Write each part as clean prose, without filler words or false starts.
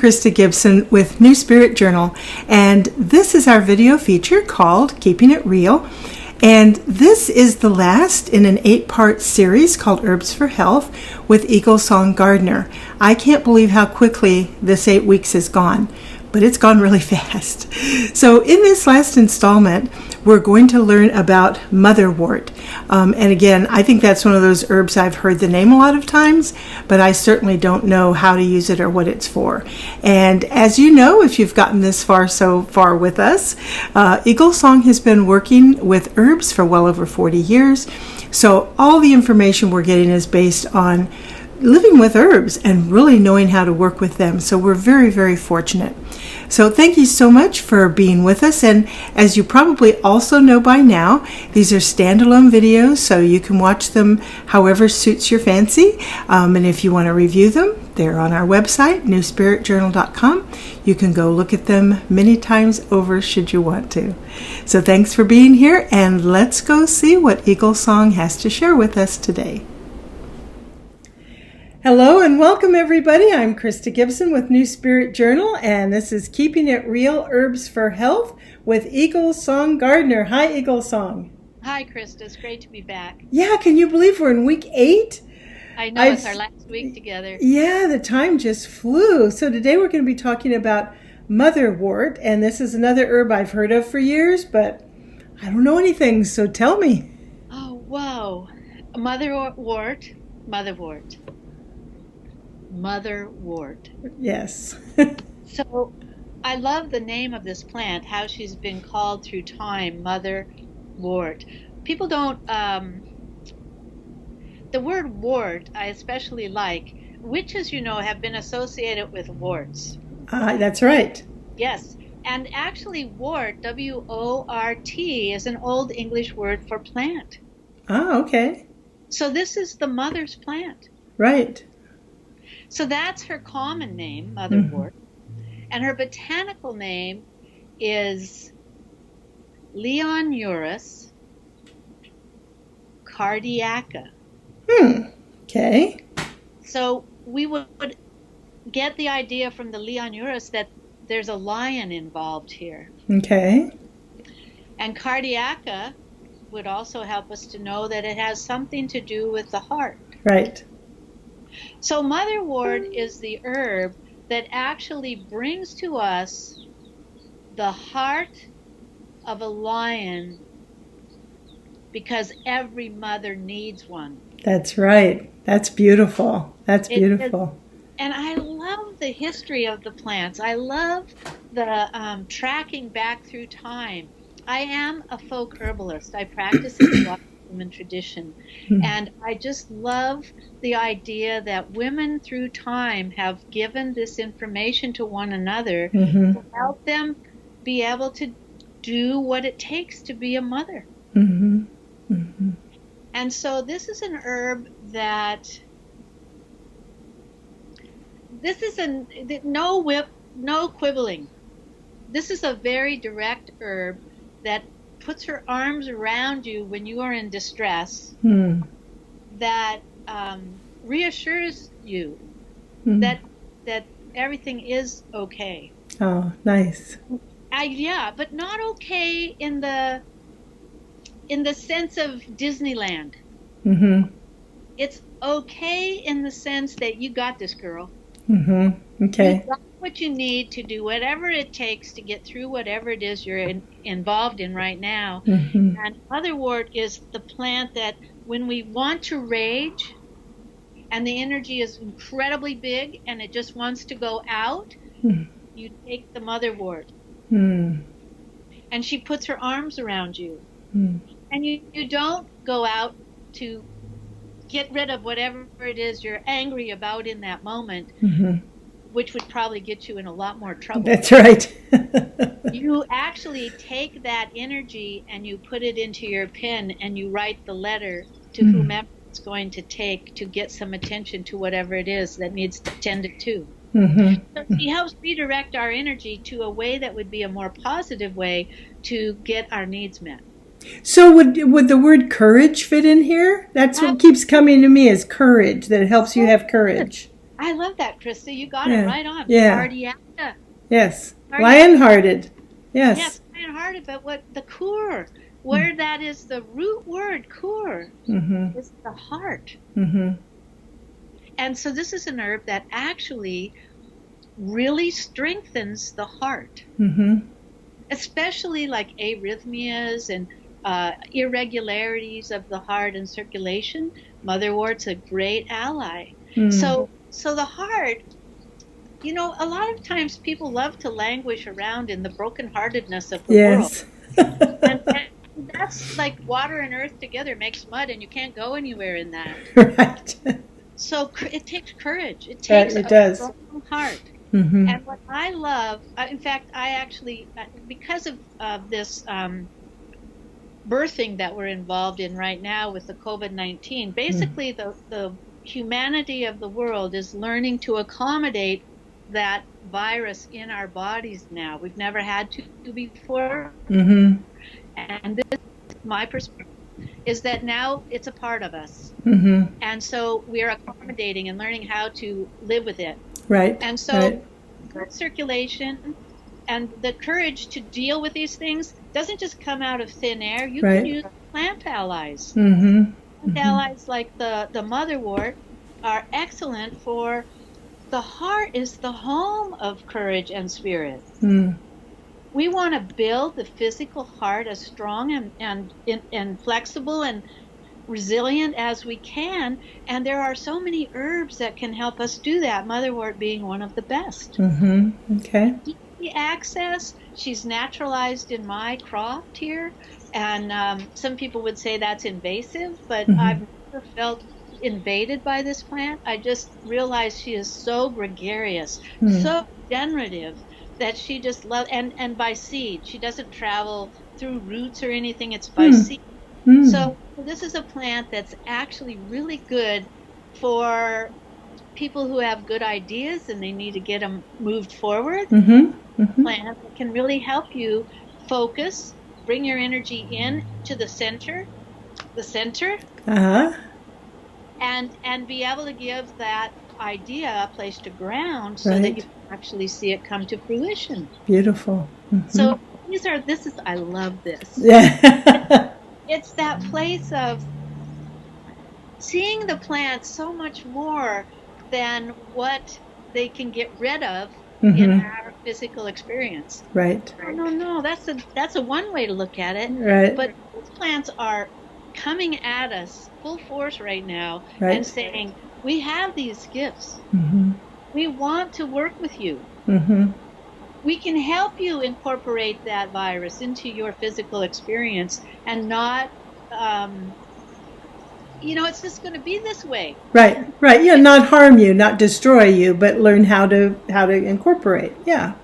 Krista Gibson with New Spirit Journal, and this is our video feature called Keeping It Real. And this is the last in an 8-part series called Herbs for Health with EagleSong Gardener. I can't believe how quickly this 8 weeks has gone, but it's gone really fast. So in this last installment, we're going to learn about Motherwort. And again, I think that's one of those herbs I've heard the name a lot of times, but I certainly don't know how to use it or what it's for. And as you know, if you've gotten this far so far with us, EagleSong has been working with herbs for well over 40 years. So all the information we're getting is based on living with herbs and really knowing how to work with them. So we're very, very fortunate. So thank you so much for being with us. And as you probably also know by now, these are standalone videos, so you can watch them however suits your fancy. And if you want to review them, they're on our website, newspiritjournal.com. You can go look at them many times over should you want to. So thanks for being here, and let's go see what EagleSong has to share with us today. Hello and welcome everybody. I'm Krista Gibson with New Spirit Journal, and this is Keeping It Real Herbs for Health with EagleSong Gardener. Hi, EagleSong. Hi, Krista. It's great to be back. Yeah, can you believe we're in week 8? I know, it's our last week together. Yeah, the time just flew. So today we're going to be talking about Motherwort, and this is another herb I've heard of for years, but I don't know anything, so tell me. Oh, wow. Motherwort. Yes. So I love the name of this plant, how she's been called through time, Motherwort. People don't, the word wart I especially like. Witches, you know, have been associated with warts. That's right. Yes. And actually wort, W-O-R-T, is an old English word for plant. Ah, okay. So this is the mother's plant. Right. So that's her common name, Motherwort. And her botanical name is Leonuris cardiaca. Okay. So we would get the idea from the Leonuris that there's a lion involved here. Okay. And cardiaca would also help us to know that it has something to do with the heart. Right. So Motherwort is the herb that actually brings to us the heart of a lion, because every mother needs one. That's right. That's beautiful. That's beautiful. And I love the history of the plants. I love the tracking back through time. I am a folk herbalist. I practice in the human tradition. And I just love the idea that women through time have given this information to one another to help them be able to do what it takes to be a mother. And so this is an herb that, this is no quibbling. This is a very direct herb that puts her arms around you when you are in distress, that reassures you that everything is okay. Oh, nice. Yeah, but not okay in the sense of Disneyland. It's okay in the sense that you got this, girl. Okay. You got what you need to do whatever it takes to get through whatever it is you're involved in right now. And Motherwort is the plant that when we want to rage and the energy is incredibly big and it just wants to go out, you take the Motherwort. And she puts her arms around you. And you don't go out to get rid of whatever it is you're angry about in that moment, which would probably get you in a lot more trouble. That's right. You actually take that energy and you put it into your pen and you write the letter to whomever it's going to take to get some attention to whatever it is that needs attended to. So she helps redirect our energy to a way that would be a more positive way to get our needs met. So would the word courage fit in here? That's what keeps coming to me, is courage, that it helps you have courage. I love that, Krista. You got it Yeah. right on. Yeah. Cardiaca. Yes. Cardiac. Lion-hearted. Yes. Yes, iron-hearted, but what the core, Mm. where that is the root word, core, Mm-hmm. is the heart. Mm-hmm. And so this is an herb that actually really strengthens the heart, Mm-hmm. especially like arrhythmias and irregularities of the heart and circulation. Motherwort's a great ally. Mm. So the heart, a lot of times people love to languish around in the brokenheartedness of the world. Yes. And that's like water and earth together makes mud, and you can't go anywhere in that. Right. So it takes courage. It That takes it a does. strong heart. Mm-hmm. And what I love, in fact, I actually, because of this birthing that we're involved in right now with the COVID-19, basically the humanity of the world is learning to accommodate that virus in our bodies now. We've never had to before. Mm-hmm. And this, my perspective, is that now it's a part of us. Mm-hmm. And so we're accommodating and learning how to live with it. Right. And so Right. good circulation and the courage to deal with these things doesn't just come out of thin air. You can Right. use plant allies. Mm-hmm. Plant Mm-hmm. allies like the motherwort are excellent for the heart is the home of courage and spirit. Mm. We want to build the physical heart as strong and flexible and resilient as we can. And there are so many herbs that can help us do that, motherwort being one of the best. Mm-hmm. Okay. Easy access. She's naturalized in my croft here. And some people would say that's invasive, but Mm-hmm. I've never felt invaded by this plant. I just realized she is so gregarious, Mm. so generative that she just loves, and by seed. She doesn't travel through roots or anything. It's by Mm. seed. Mm. So this is a plant that's actually really good for people who have good ideas and they need to get them moved forward. Mm-hmm. Mm-hmm. Plant that can really help you focus, bring your energy in to the center, Uh-huh. and be able to give that idea a place to ground so that you Right. can actually see it come to fruition. Beautiful. Mm-hmm. So I love this. Yeah. It's that place of seeing the plants so much more than what they can get rid of in Mm-hmm. our physical experience. Right. No, that's a one way to look at it. Right. But these plants are coming at us full force right now Right. and saying, we have these gifts. Mm-hmm. We want to work with you. Mm-hmm. We can help you incorporate that virus into your physical experience and not it's just going to be this way. Right. Right. Yeah. Not harm you, not destroy you, but learn how to incorporate. Yeah.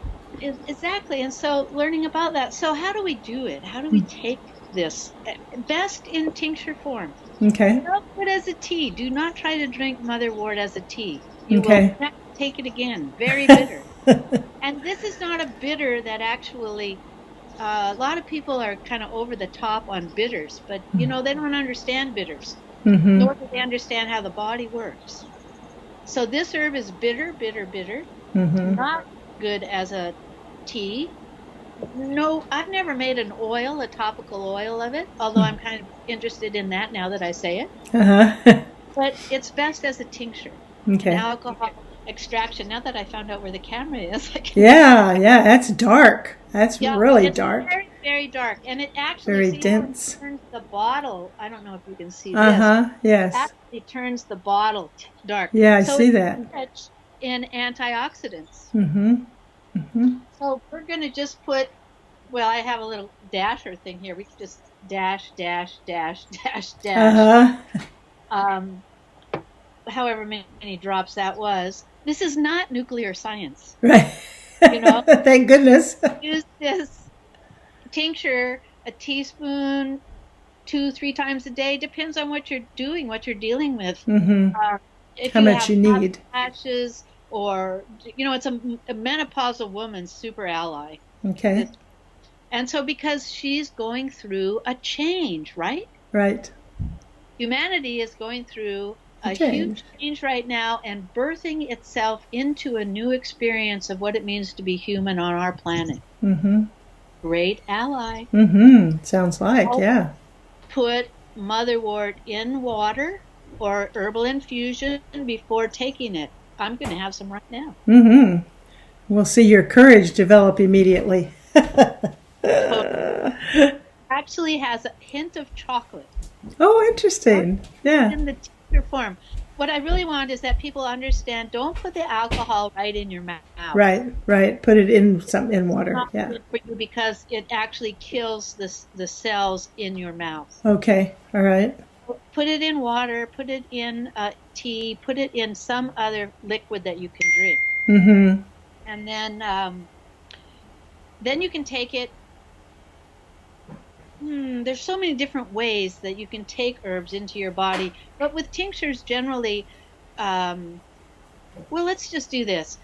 Exactly. And so learning about that. So how do we do it? How do we take this? Best in tincture form. Okay. Don't do it as a tea. Do not try to drink motherwort as a tea. You Okay. will never take it again. Very bitter. And this is not a bitter that actually, a lot of people are kind of over the top on bitters, but they don't understand bitters, Mm-hmm. nor do they understand how the body works. So this herb is bitter, bitter, bitter. Mm-hmm. Not good as a tea. No, I've never made an oil, a topical oil of it, although I'm kind of interested in that now that I say it. Uh-huh. But it's best as a tincture, Okay. an alcohol extraction. Now that I found out where the camera is, Yeah. Yeah. That's dark. That's really it's dark. very, very dark, and it actually Very dense. turns the bottle. I don't know if you can see this. Uh-huh. Yes. Actually turns the bottle dark. Yeah, I so see it's that. rich in antioxidants. Mm-hmm. Mm-hmm. So we're going to just put, well, I have a little dasher thing here. We can just dash, dash, dash, dash, dash. Uh-huh. However many drops that was. This is not nuclear science. Right. Thank goodness. Use this tincture, a teaspoon, 2-3 times a day. Depends on what you're doing, what you're dealing with. Mm-hmm. If How you much have you need. patches or, it's a menopausal woman's super ally. Okay. And so because she's going through a change, right? Right. Humanity is going through a huge change right now and birthing itself into a new experience of what it means to be human on our planet. Mm-hmm. Great ally. Mm-hmm. Sounds like, I'll yeah. put motherwort in water or herbal infusion before taking it. I'm going to have some right now. Mm-hmm. We'll see your courage develop immediately. Totally. Actually has a hint of chocolate. Oh, interesting. Yeah. In the tincture form. What I really want is that people understand, don't put the alcohol right in your mouth. Right, right. Put it in water. Not Yeah. good for you because it actually kills the cells in your mouth. Okay. All right. Put it in water, put it in tea, put it in some other liquid that you can drink. Mm-hmm. And then you can take it. There's so many different ways that you can take herbs into your body, but with tinctures generally, well, let's just do this.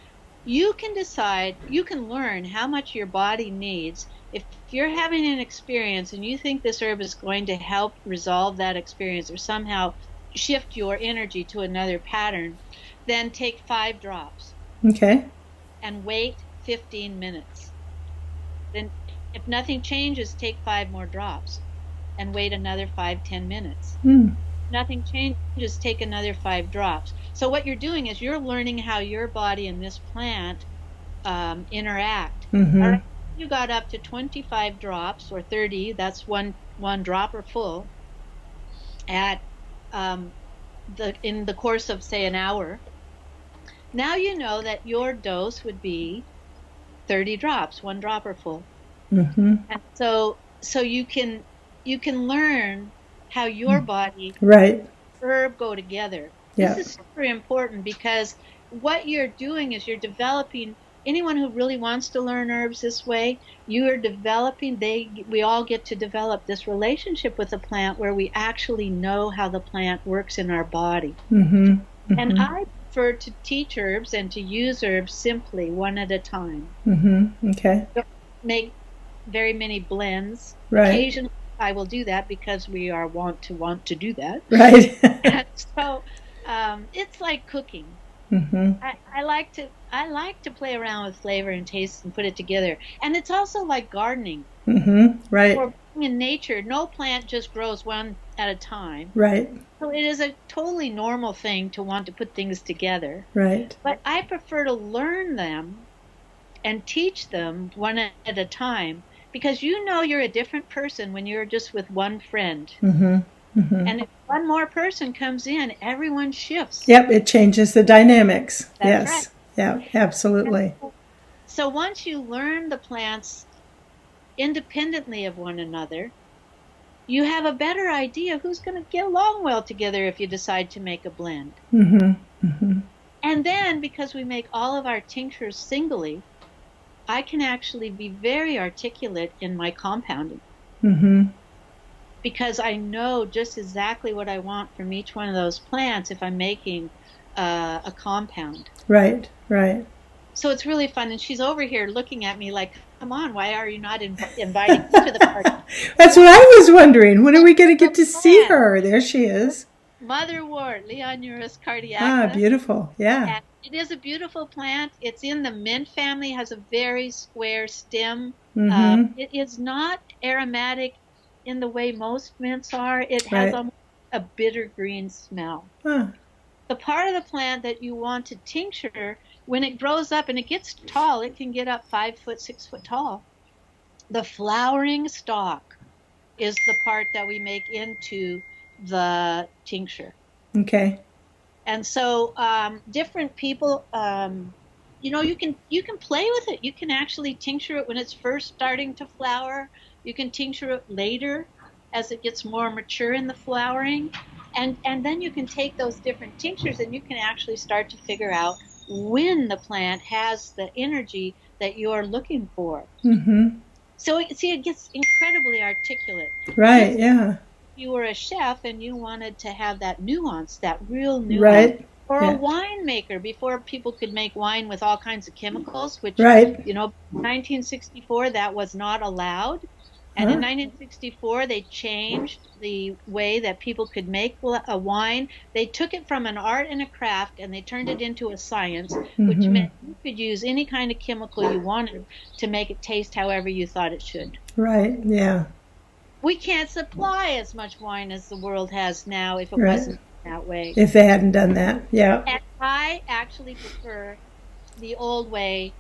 You can decide, you can learn how much your body needs. If you're having an experience and you think this herb is going to help resolve that experience or somehow shift your energy to another pattern, then take 5 drops. Okay. And wait 15 minutes. Then if nothing changes, take 5 more drops and wait another 5-10 minutes. Nothing changes, take another 5 drops. So what you're doing is you're learning how your body and this plant interact. Mm-hmm. All right, you got up to 25 drops or 30, that's one dropper full at in the course of, say, an hour. Now you know that your dose would be 30 drops, 1 dropper full. Mm-hmm. And so you can learn how your body right. and herb go together. Yeah. This is super important because what you're doing is you're developing. Anyone who really wants to learn herbs this way, you are developing. We all get to develop this relationship with the plant where we actually know how the plant works in our body. Mm-hmm. Mm-hmm. And I prefer to teach herbs and to use herbs simply, one at a time. Mm-hmm. Okay. Don't make very many blends. Right. Occasionally I will do that because we are want to do that. Right. And so it's like cooking. Mm-hmm. I like to play around with flavor and taste and put it together. And it's also like gardening. Mm-hmm. Right. Or in nature, no plant just grows one at a time. Right. So it is a totally normal thing to want to put things together. Right. But I prefer to learn them and teach them one at a time, because you know you're a different person when you're just with one friend. Mm-hmm. Mm-hmm. And if one more person comes in, everyone shifts. Yep, it changes the dynamics. That's yes. right. Yeah, absolutely. So once you learn the plants independently of one another, you have a better idea who's going to get along well together if you decide to make a blend. Mm-hmm. Mm-hmm. And then, because we make all of our tinctures singly, I can actually be very articulate in my compounding. Mm-hmm. Because I know just exactly what I want from each one of those plants if I'm making a compound. Right, right. So it's really fun. And she's over here looking at me like, come on, why are you not inviting me to the party? That's what I was wondering. When are we going to get to see her? There she is. Motherwort, Leonuris cardiaca. Ah, beautiful. Yeah. And it is a beautiful plant. It's in the mint family, has a very square stem. Mm-hmm. It is not aromatic in the way most mints are. It has almost a bitter green smell. Huh. The part of the plant that you want to tincture, when it grows up and it gets tall, it can get up 5 foot, 6 foot tall. The flowering stalk is the part that we make into the tincture. Okay. And so different people, you can play with it. You can actually tincture it when it's first starting to flower. You can tincture it later as it gets more mature in the flowering. And then you can take those different tinctures and you can actually start to figure out when the plant has the energy that you're looking for. Mm-hmm. So, see, it gets incredibly articulate. Right, yeah. If you were a chef and you wanted to have that nuance, that real nuance. Right. Or yeah. a winemaker, before people could make wine with all kinds of chemicals, which, right. 1964, that was not allowed. And in 1964, they changed the way that people could make a wine. They took it from an art and a craft, and they turned it into a science, which meant you could use any kind of chemical you wanted to make it taste however you thought it should. Right, yeah. We can't supply as much wine as the world has now if it wasn't that way. If they hadn't done that, yeah. And I actually prefer the old way,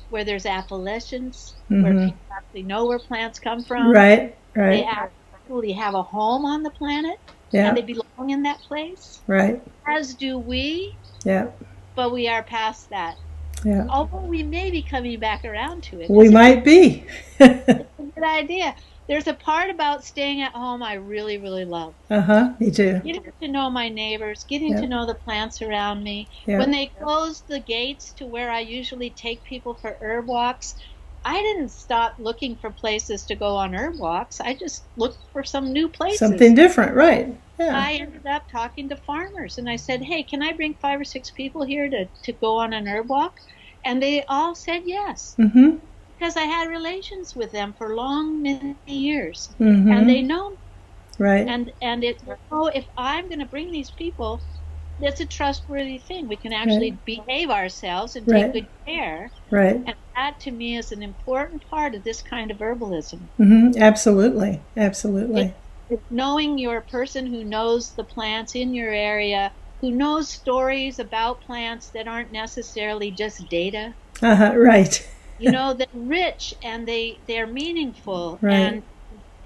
where there's appellations, where people actually know where plants come from. Right. They actually have a home on the planet, and they belong in that place. Right. As do we. Yeah. But we are past that. Yeah. Although we may be coming back around to it. We might be. It's a good idea. There's a part about staying at home I really, really love. Me too. Getting to know my neighbors, getting to know the plants around me. Yeah. When they closed the gates to where I usually take people for herb walks, I didn't stop looking for places to go on herb walks. I just looked for some new places. Something different, right. Yeah. I ended up talking to farmers, and I said, hey, can I bring 5 or 6 people here to go on an herb walk? And they all said yes. Because I had relations with them for many years, and they know me. Right. And it's, if I'm going to bring these people, that's a trustworthy thing. We can actually behave ourselves and take good care. Right. And that, to me, is an important part of this kind of herbalism. Absolutely. Absolutely. It's knowing you're a person who knows the plants in your area, who knows stories about plants that aren't necessarily just data. Right. You know, they're rich, and they're meaningful, right.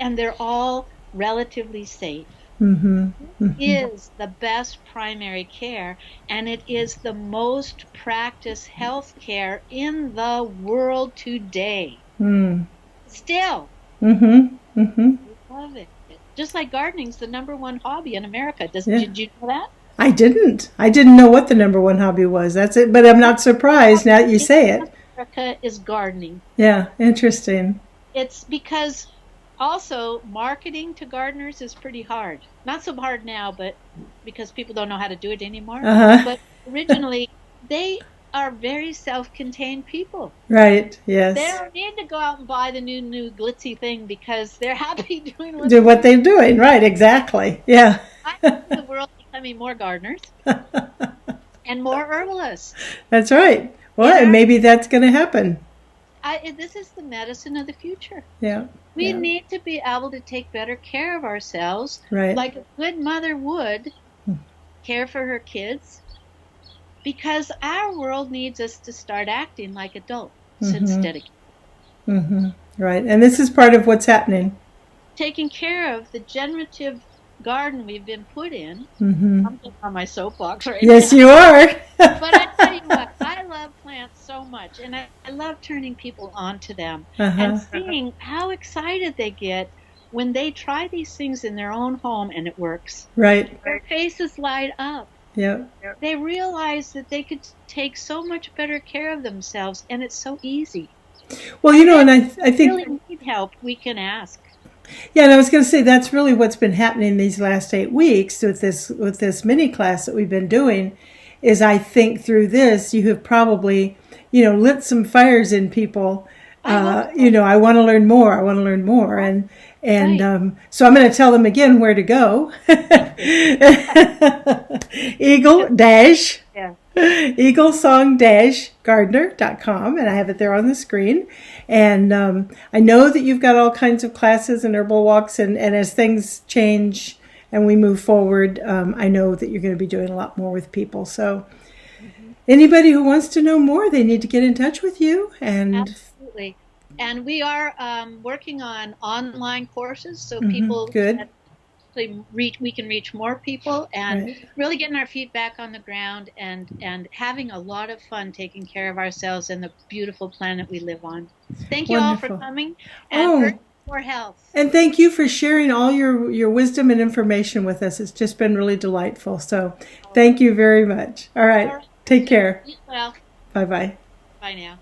and they're all relatively safe. Is the best primary care, and it is the most practiced health care in the world today. Still. Love it. Just like gardening's the #1 hobby in America. Did you know that? I didn't know what the #1 hobby was. That's it. But I'm not surprised now that you say it. America is gardening. Yeah, interesting. It's because also marketing to gardeners is pretty hard. Not so hard now, but because people don't know how to do it anymore. But originally, they are very self-contained people. Right, yes. They don't need to go out and buy the new glitzy thing because they're happy doing what they're doing. Right, exactly. Yeah. I think the world is becoming more gardeners and more herbalists. That's right. Well, and maybe that's going to happen. This is the medicine of the future. Yeah. We need to be able to take better care of ourselves, right. like a good mother would care for her kids, because our world needs us to start acting like adults instead of Right. And this is part of what's happening. Taking care of the generative garden we've been put in. I'm just on my soapbox right now. Yes, you are. But I tell you what, I love plants so much, and I love turning people on to them and seeing how excited they get when they try these things in their own home and it works. Right. Their faces light up. Yep. They realize that they could take so much better care of themselves, and it's so easy. Well, you know, and I think really need help, we can ask. Yeah, and I was going to say that's really what's been happening these last 8 weeks with this mini class that we've been doing. Is I think through this you have probably lit some fires in people. I want to learn more. I want to learn more, and so I'm going to tell them again where to go. EagleSong-Gardener.com, and I have it there on the screen. And I know that you've got all kinds of classes and herbal walks, and as things change and we move forward, I know that you're going to be doing a lot more with people. So anybody who wants to know more, they need to get in touch with you. And absolutely. And we are working on online courses, so people good. we can reach more people, and really getting our feet back on the ground and having a lot of fun taking care of ourselves and the beautiful planet we live on. Thank you all for coming and for health. And thank you for sharing all your wisdom and information with us. It's just been really delightful. So thank you very much. All right. Take care. Well. Bye-bye. Bye now.